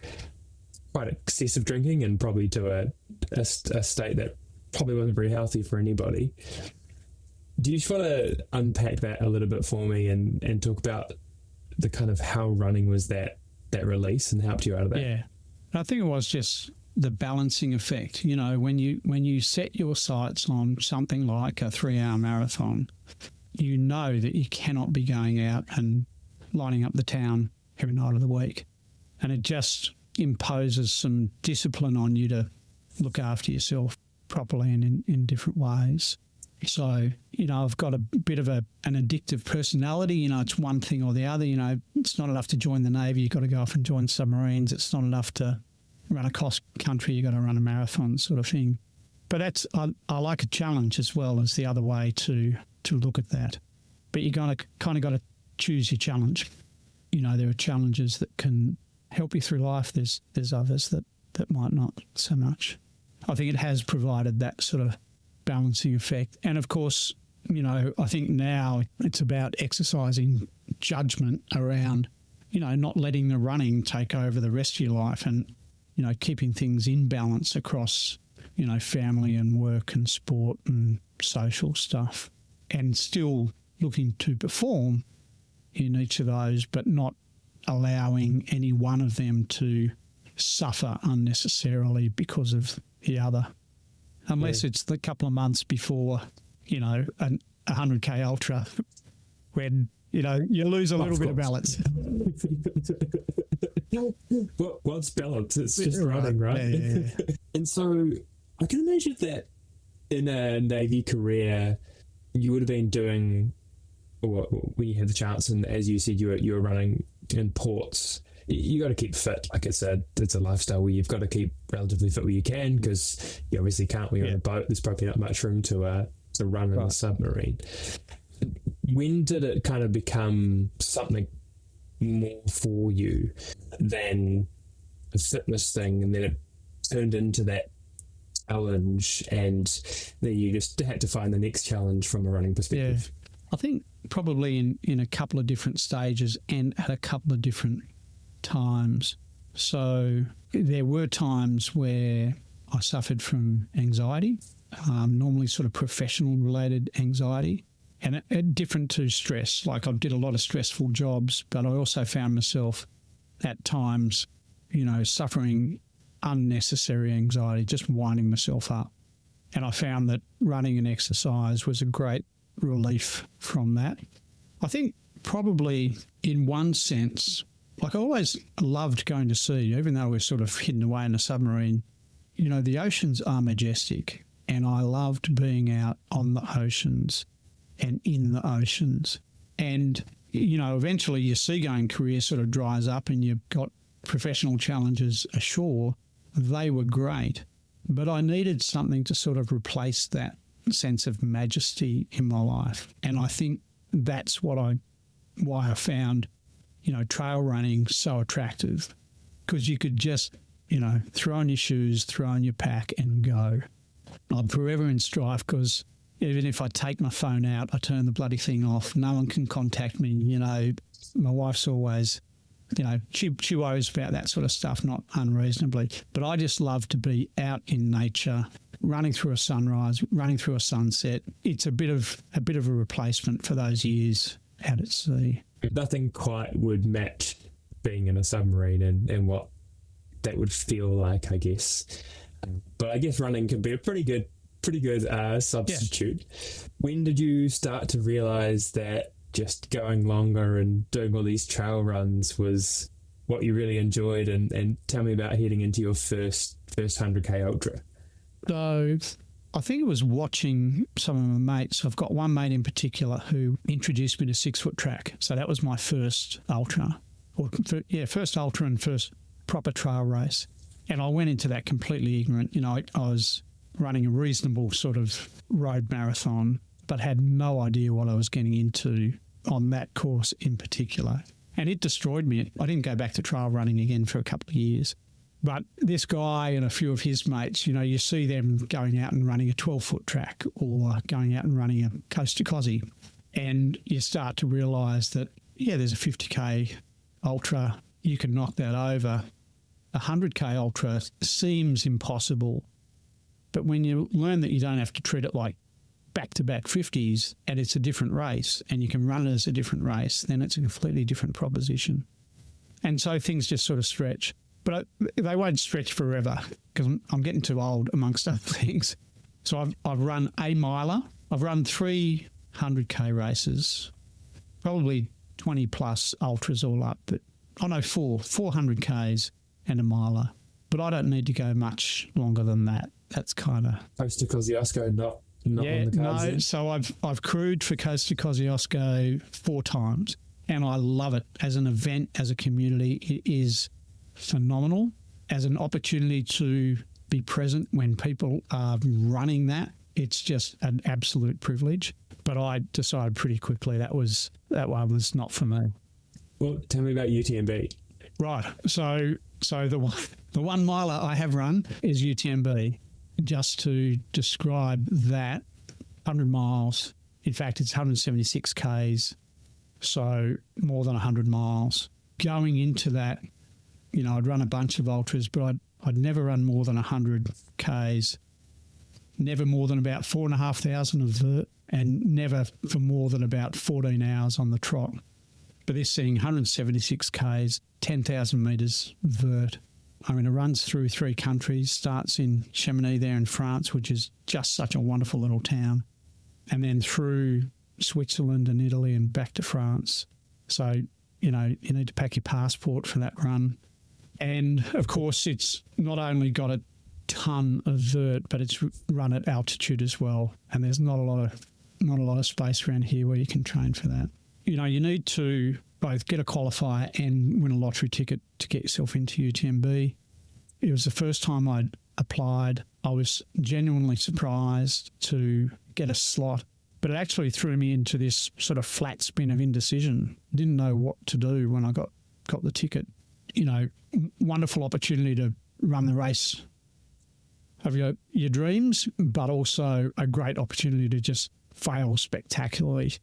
quite excessive drinking and probably to a state that probably wasn't very healthy for anybody. Do you just want to unpack that a little bit for me and talk about the kind of how running was that release and helped you out of that?
Yeah. I think it was just the balancing effect. When you set your sights on something like a 3-hour marathon, you know that you cannot be going out and lining up the town every night of the week. And it just imposes some discipline on you to look after yourself properly and in different ways. So, I've got a bit of an addictive personality. It's one thing or the other. It's not enough to join the Navy. You've got to go off and join submarines. It's not enough to run across country. You've got to run a marathon sort of thing. But I like a challenge as well as the other way to look at that. But you kind of got to choose your challenge. There are challenges that can help you through life. There's others that might not so much. I think it has provided that sort of balancing effect. And of course, I think now it's about exercising judgment around, not letting the running take over the rest of your life and, keeping things in balance across, family and work and sport and social stuff, and still looking to perform in each of those, but not allowing any one of them to suffer unnecessarily because of the other. Unless it's the couple of months before, a 100K ultra when, you lose a little bit of balance.
What's balance? It's just running, right?
Yeah.
And so I can imagine that in a Navy career, you would have been doing, when you had the chance, and as you said, you were running in ports, you got to keep fit. Like I said, it's a lifestyle where you've got to keep relatively fit where you can, because you obviously can't when you're on a boat. There's probably not much room to run in a submarine. When did it kind of become something more for you than a fitness thing, and then it turned into that challenge, and then you just had to find the next challenge from a running perspective?
Yeah. I think probably in a couple of different stages and at a couple of different times. So there were times where I suffered from anxiety, normally sort of professional related anxiety, and different to stress. Like I did a lot of stressful jobs, but I also found myself at times, suffering unnecessary anxiety, just winding myself up. And I found that running and exercise was a great relief from that. I think probably in one sense, like I always loved going to sea, even though we're sort of hidden away in a submarine. The oceans are majestic, and I loved being out on the oceans and in the oceans. And, eventually your seagoing career sort of dries up and you've got professional challenges ashore. They were great, but I needed something to sort of replace that sense of majesty in my life. And I think that's why I found, trail running so attractive, because you could just, throw on your shoes, throw on your pack and go. I'm forever in strife, because even if I take my phone out, I turn the bloody thing off. No one can contact me. My wife's always, she worries about that sort of stuff, not unreasonably. But I just love to be out in nature, running through a sunrise, running through a sunset. It's a bit of a replacement for those years out at sea.
Nothing quite would match being in a submarine and what that would feel like, I guess. But I guess running can be a pretty good substitute. Yeah. When did you start to realise that just going longer and doing all these trail runs was what you really enjoyed? And tell me about heading into your first 100k ultra.
So I think it was watching some of my mates. I've got one mate in particular who introduced me to 6 foot track. So that was my first ultra, first ultra and first proper trail race. And I went into that completely ignorant. I was running a reasonable sort of road marathon, but had no idea what I was getting into on that course in particular. And it destroyed me. I didn't go back to trail running again for a couple of years. But this guy and a few of his mates, you see them going out and running a 12-foot track or going out and running a coast to Cozzy. And you start to realise that, there's a 50k ultra. You can knock that over. A 100k ultra seems impossible. But when you learn that you don't have to treat it like back-to-back 50s and it's a different race and you can run it as a different race, then it's a completely different proposition. And so things just sort of stretch. But they won't stretch forever, because I'm getting too old, amongst other things. So I've run a miler. I've run 3 100k races, probably 20 plus ultras all up. But 4 400ks and a miler. But I don't need to go much longer than that. That's kind of
Coast to Kosciuszko, not on the cards.
No. So I've crewed for Coast to Kosciuszko 4 times, and I love it as an event, as a community. It is phenomenal as an opportunity to be present when people are running that. It's just an absolute privilege. But I decided pretty quickly that one was not for me.
Well, tell me about UTMB.
Right. So the 1 miler I have run is UTMB. Just to describe that, 100 miles. In fact, it's 176 Ks, so more than 100 miles. Going into that, I'd run a bunch of ultras, but I'd never run more than 100 Ks, never more than about 4,500 of vert, and never for more than about 14 hours on the trot. But this thing, 176 Ks, 10,000 metres vert. It runs through 3 countries, starts in Chamonix there in France, which is just such a wonderful little town, and then through Switzerland and Italy and back to France. So, you need to pack your passport for that run. And, of course, it's not only got a ton of vert, but it's run at altitude as well. And there's not a lot of space around here where you can train for that. you need to both get a qualifier and win a lottery ticket to get yourself into UTMB. It was the first time I'd applied. I was genuinely surprised to get a slot, but it actually threw me into this sort of flat spin of indecision. Didn't know what to do when I got the ticket. Wonderful opportunity to run the race of your dreams, but also a great opportunity to just fail spectacularly.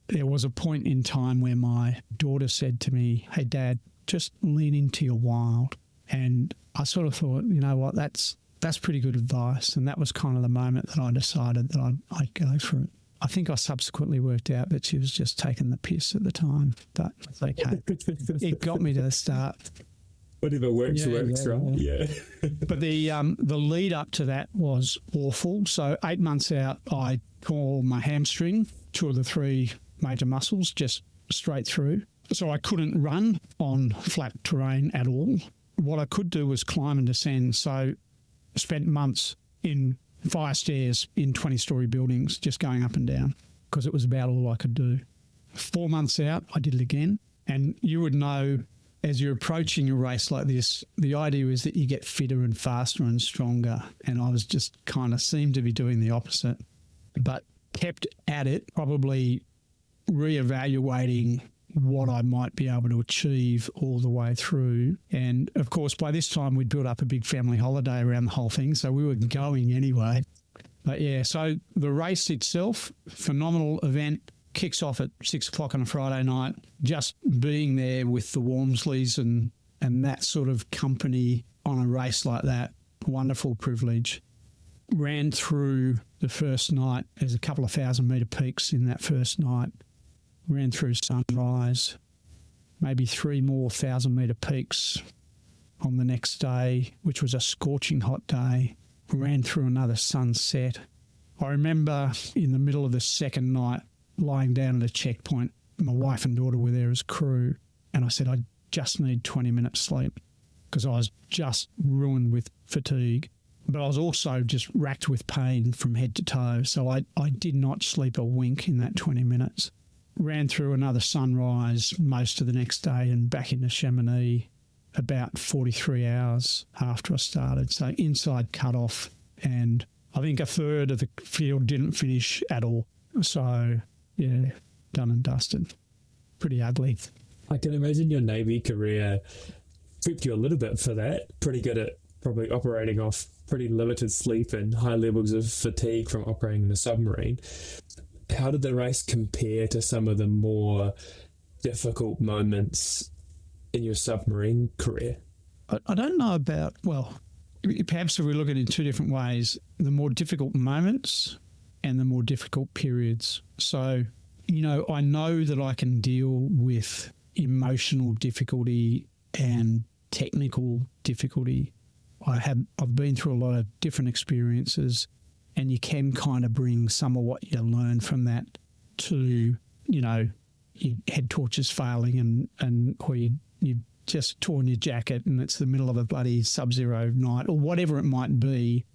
There was a point in time where my daughter said to me, "Hey, Dad, just lean into your wild." And I sort of thought, you know what, that's pretty good advice. And that was kind of the moment that I decided that I'd go for it. I think I subsequently worked out that she was just taking the piss at the time, but it's okay. It got me to the start.
Whatever works, right? Yeah.
But the lead up to that was awful. So 8 months out, I tore my hamstring, 2 of the 3 major muscles, just straight through. So I couldn't run on flat terrain at all. What I could do was climb and descend. So I spent months in fire stairs in 20-story buildings, just going up and down, because it was about all I could do. 4 months out, I did it again. And you would know, as you're approaching a race like this, the idea is that you get fitter and faster and stronger. And I was just kind of seemed to be doing the opposite, but kept at it, probably reevaluating what I might be able to achieve all the way through. And of course, by this time we'd built up a big family holiday around the whole thing, so we were going anyway. But yeah, so the race itself, phenomenal event, kicks off at 6 o'clock on a Friday night. Just being there with the Walmsleys and that sort of company on a race like that, wonderful privilege. Ran through the first night. There's a couple of 1,000-metre peaks in that first night. Ran through sunrise, maybe 3 more 1,000-metre peaks on the next day, which was a scorching hot day. Ran through another sunset. I remember in the middle of the second night lying down at a checkpoint. My wife and daughter were there as crew, and I said, I just need 20 minutes sleep, because I was just ruined with fatigue. But I was also just racked with pain from head to toe, so I did not sleep a wink in that 20 minutes. Ran through another sunrise most of the next day and back into Chamonix about 43 hours after I started. So inside cut-off, and I think a third of the field didn't finish at all. So, yeah, done and dusted. Pretty ugly.
I can imagine your Navy career prepped you a little bit for that. Pretty good at probably operating off pretty limited sleep and high levels of fatigue from operating in a submarine. How did the race compare to some of the more difficult moments in your submarine career?
I don't know about, well, perhaps if we look at it in 2 different ways, the more difficult moments and the more difficult periods. So, I know that I can deal with emotional difficulty and technical difficulty. I've been through a lot of different experiences, and you can kind of bring some of what you learn from that to, your head torches failing or you've just torn your jacket and it's the middle of a bloody sub-zero night or whatever it might be.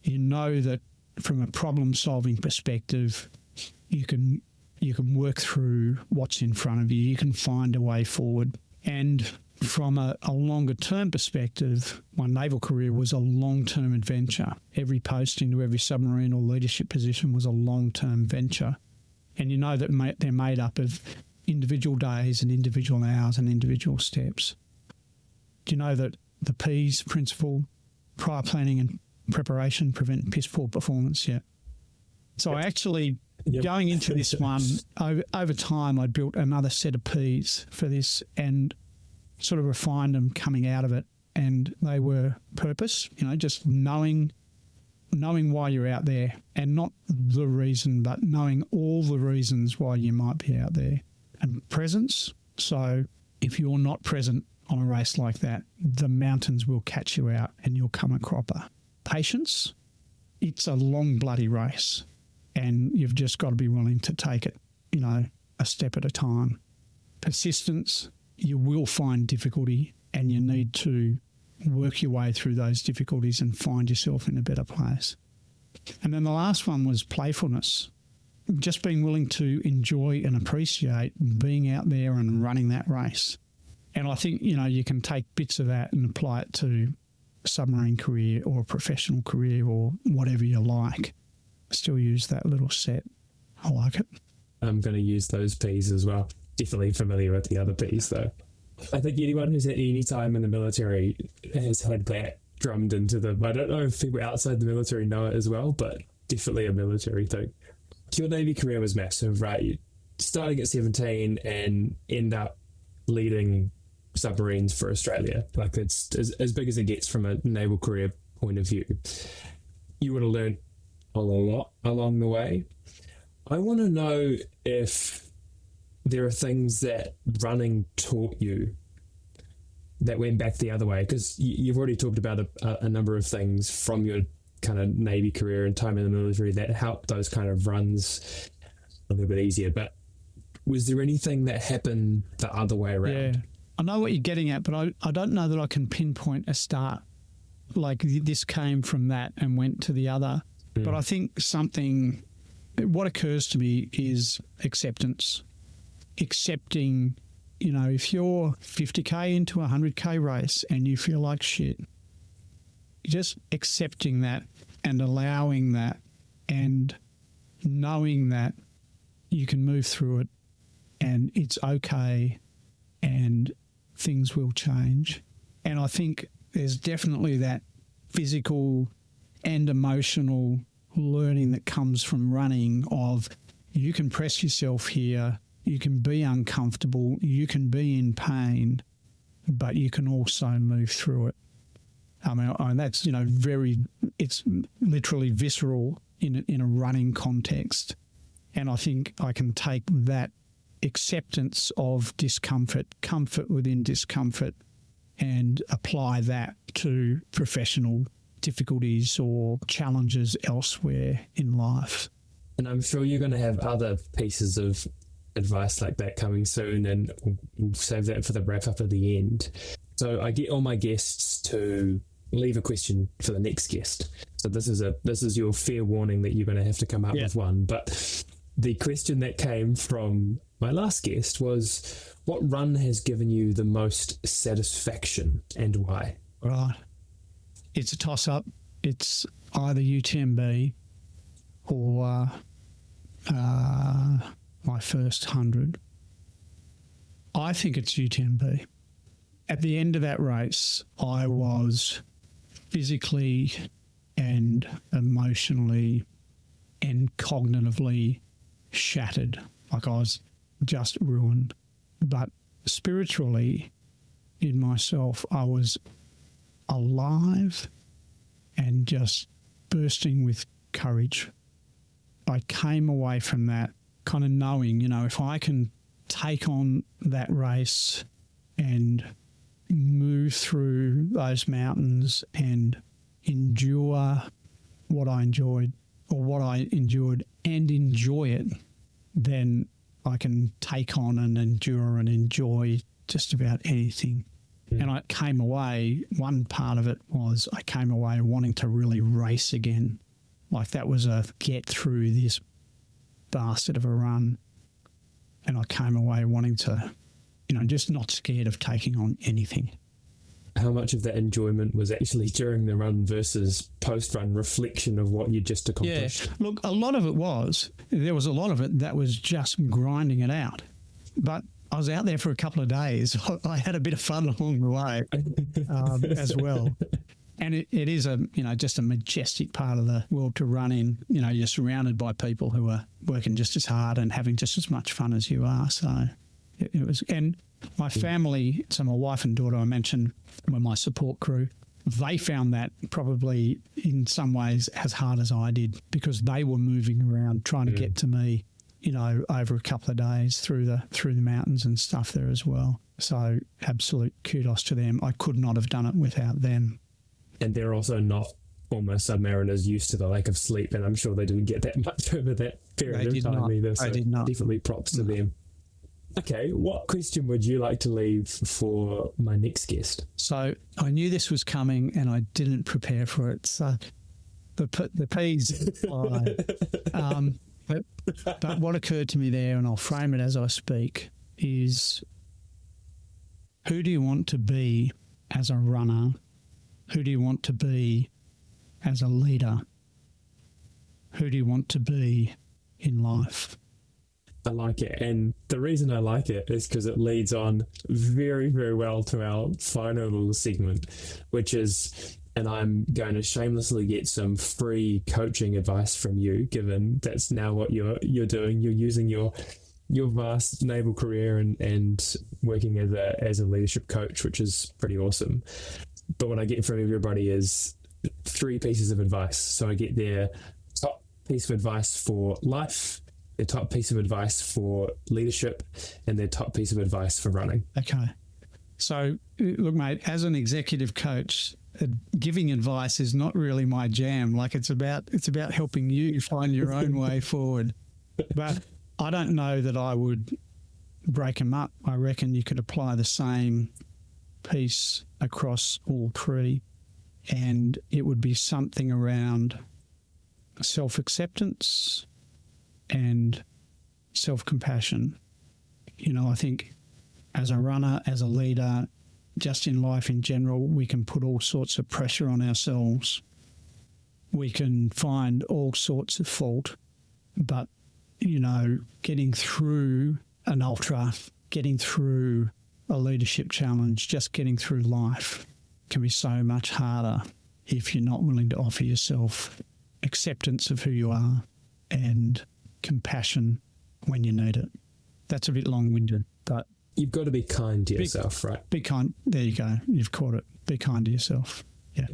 You know that from a problem-solving perspective, you can work through what's in front of you. You can find a way forward. And from a longer-term perspective, my naval career was a long-term adventure. Every post into every submarine or leadership position was a long-term venture. And you know that they're made up of individual days and individual hours and individual steps. Do you know that the P's principle, prior planning and preparation, prevent piss-poor performance? Yeah. So I actually, going into this one, over time, I built another set of P's for this and sort of refined them coming out of it, and they were purpose, just knowing why you're out there, and not the reason, but knowing all the reasons why you might be out there. And presence, so if you're not present on a race like that, the mountains will catch you out and you'll come a cropper. Patience, it's a long bloody race, and you've just got to be willing to take it, a step at a time. Persistence, you will find difficulty and you need to work your way through those difficulties and find yourself in a better place. And then the last one was playfulness. just being willing to enjoy and appreciate being out there and running that race. And I think, you can take bits of that and apply it to a submarine career or a professional career or whatever you like. Still use that little set. I like it.
I'm going to use those P's as well. Definitely familiar with the other P's though. I think anyone who's at any time in the military has had that drummed into them. I don't know if people outside the military know it as well, but definitely a military thing. Your Navy career was massive, right? You starting at 17 and end up leading submarines for Australia. Like, it's as big as it gets from a naval career point of view. You would have learned a lot along the way. I want to know if there are things that running taught you that went back the other way, because you've already talked about a number of things from your kind of Navy career and time in the military that helped those kind of runs a little bit easier. But was there anything that happened the other way around?
Yeah, I know what you're getting at, but I don't know that I can pinpoint a start. Like, this came from that and went to the other. But I think what occurs to me is acceptance. Accepting, if you're 50K into a 100K race and you feel like shit, just accepting that and allowing that and knowing that you can move through it and it's okay and things will change. And I think there's definitely that physical and emotional learning that comes from running of you can press yourself here, you can be uncomfortable, you can be in pain, but you can also move through it. I mean, that's, it's literally visceral in a running context. And I think I can take that acceptance of discomfort, comfort within discomfort, and apply that to professional difficulties or challenges elsewhere in life.
And I'm sure you're going to have other pieces of advice like that coming soon, and we'll save that for the wrap up at the end. So I get all my guests to leave a question for the next guest. So this is your fair warning that you're going to have to come up with one. But the question that came from my last guest was, what run has given you the most satisfaction and why?
Right. It's a toss-up. It's either UTMB or my first 100. I think it's UTMB. At the end of that race, I was physically and emotionally and cognitively shattered. Like, I was just ruined. But spiritually, in myself, I was alive and just bursting with courage. I came away from that kind of knowing, if I can take on that race and move through those mountains and endure what I enjoyed and enjoy it, then I can take on and endure and enjoy just about anything. And I came away, one part of it was I came away wanting to really race again. Like, that was a get through this bastard of a run. And I came away wanting to, just not scared of taking on anything.
How much of that enjoyment was actually during the run versus post-run reflection of what you just accomplished?
Yeah, look, a lot of it there was a lot of it that was just grinding it out. But I was out there for a couple of days. I had a bit of fun along the way as well. And it is just a majestic part of the world to run in. You're surrounded by people who are working just as hard and having just as much fun as you are. So it was, and my family, so my wife and daughter I mentioned were my support crew. They found that probably in some ways as hard as I did, because they were moving around trying to get to me, over a couple of days through the mountains and stuff there as well. So absolute kudos to them. I could not have done it without them.
And they're also not former submariners used to the lack of sleep, and I'm sure they didn't get that much over that period of time either. So definitely props to them. Okay, what question would you like to leave for my next guest?
So I knew this was coming and I didn't prepare for it. So the P's fly. But what occurred to me there, and I'll frame it as I speak, is who do you want to be as a runner? Who do you want to be as a leader? Who do you want to be in life?
I like it. And the reason I like it is because it leads on very, very well to our final little segment, which is, and I'm going to shamelessly get some free coaching advice from you, given that's now what you're doing. You're using your vast naval career and working as a leadership coach, which is pretty awesome. But what I get from everybody is 3 pieces of advice. So I get their top piece of advice for life, their top piece of advice for leadership, and their top piece of advice for running.
Okay. So, look, mate, as an executive coach, giving advice is not really my jam. Like it's about helping you find your own way forward. But I don't know that I would break them up. I reckon you could apply the same piece across all 3, and it would be something around self-acceptance and self-compassion. You know, I think as a runner, as a leader, just in life in general, we can put all sorts of pressure on ourselves. We can find all sorts of fault, but, you know, getting through an ultra, getting through a leadership challenge, just getting through life can be so much harder if you're not willing to offer yourself acceptance of who you are and compassion when you need it. That's a bit long-winded, but
you've got to be kind to yourself, right?
Be kind. There you go. You've caught it. Be kind to yourself. Yeah.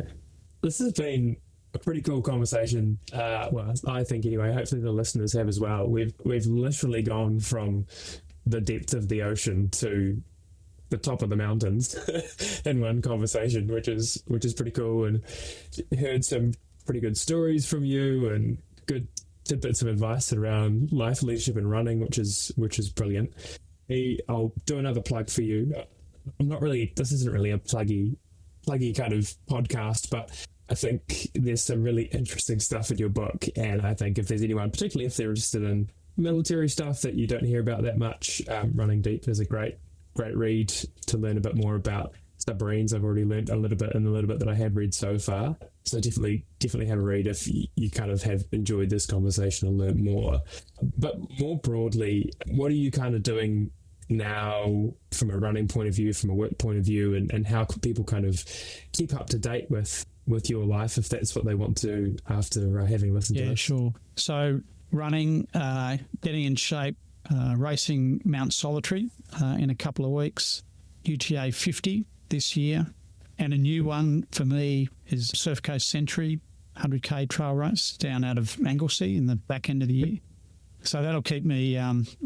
This has been a pretty cool conversation. Well, I think anyway. Hopefully the listeners have as well. We've literally gone from the depth of the ocean to the top of the mountains in one conversation, which is pretty cool, and heard some pretty good stories from you and good tidbits of advice around life, leadership, and running, which is brilliant. I'll do another plug for you. This isn't really a pluggy kind of podcast, but I think there's some really interesting stuff in your book, and I think if there's anyone, particularly if they're interested in military stuff that you don't hear about that much, Running Deep is a great read to learn a bit more about submarines. I've already learned a little bit in the little bit that I have read so far. So definitely have a read if you kind of have enjoyed this conversation and learned more. But more broadly, what are you kind of doing now from a running point of view, from a work point of view, and how can people kind of keep up to date with your life if that's what they want to after having listened to this?
Yeah, sure. So running, getting in shape, racing Mount Solitary in a couple of weeks, UTA 50 this year, and a new one for me is Surf Coast Century 100k trail race down out of Anglesey in the back end of the year. So that'll keep me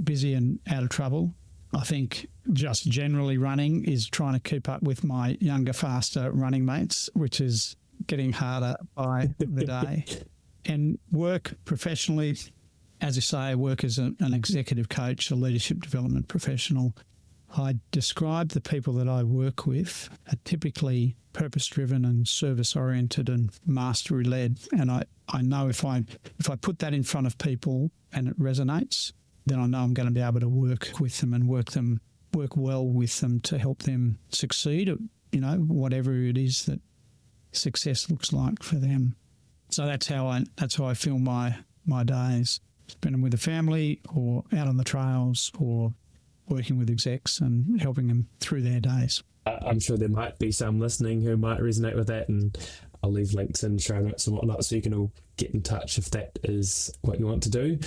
busy and out of trouble. I think just generally running is trying to keep up with my younger, faster running mates, which is getting harder by the day. And work professionally, as I say, I work as an executive coach, a leadership development professional. I describe the people that I work with are typically purpose-driven and service-oriented and mastery-led. And I know if I put that in front of people and it resonates, then I know I'm going to be able to work with them and work well with them to help them succeed at, you know, whatever it is that success looks like for them. So that's how I fill my days, spending with the family or out on the trails or working with execs and helping them through their days.
I'm sure there might be some listening who might resonate with that, and I'll leave links in show notes and whatnot so you can all get in touch if that is what you want to do.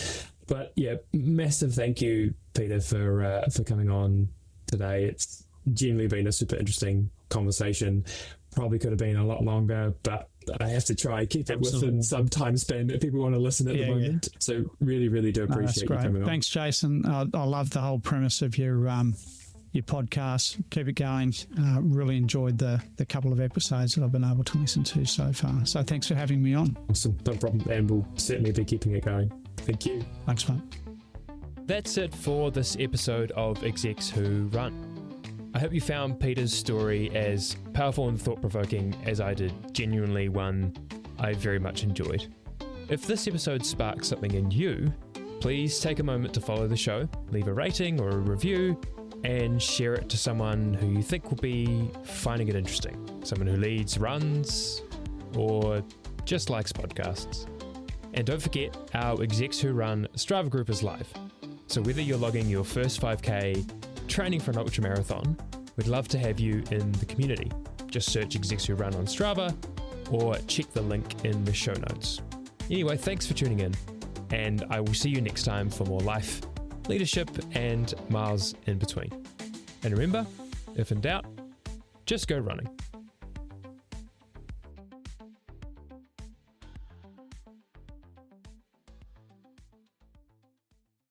But yeah, massive thank you, Peter, for coming on today. It's genuinely been a super interesting conversation. Probably could have been a lot longer, but I have to try and keep it within some time span that people want to listen at the moment. Yeah. So really, really do appreciate you coming on.
Thanks, Jason. I love the whole premise of your podcast. Keep it going. Really enjoyed the couple of episodes that I've been able to listen to so far. So thanks for having me on.
Awesome. No problem. And we'll certainly be keeping it going. Thank you.
Thanks, mate.
That's it for this episode of Execs Who Run. I hope you found Peter's story as powerful and thought-provoking as I did, genuinely one I very much enjoyed. If this episode sparks something in you, please take a moment to follow the show, leave a rating or a review, and share it to someone who you think will be finding it interesting. Someone who leads runs or just likes podcasts. And don't forget, our Execs Who Run Strava group is live. So whether you're logging your first 5K, training for an ultramarathon, we'd love to have you in the community. Just search Execs Who Run on Strava or check the link in the show notes. Anyway, thanks for tuning in, and I will see you next time for more life, leadership, and miles in between. And remember, if in doubt, just go running.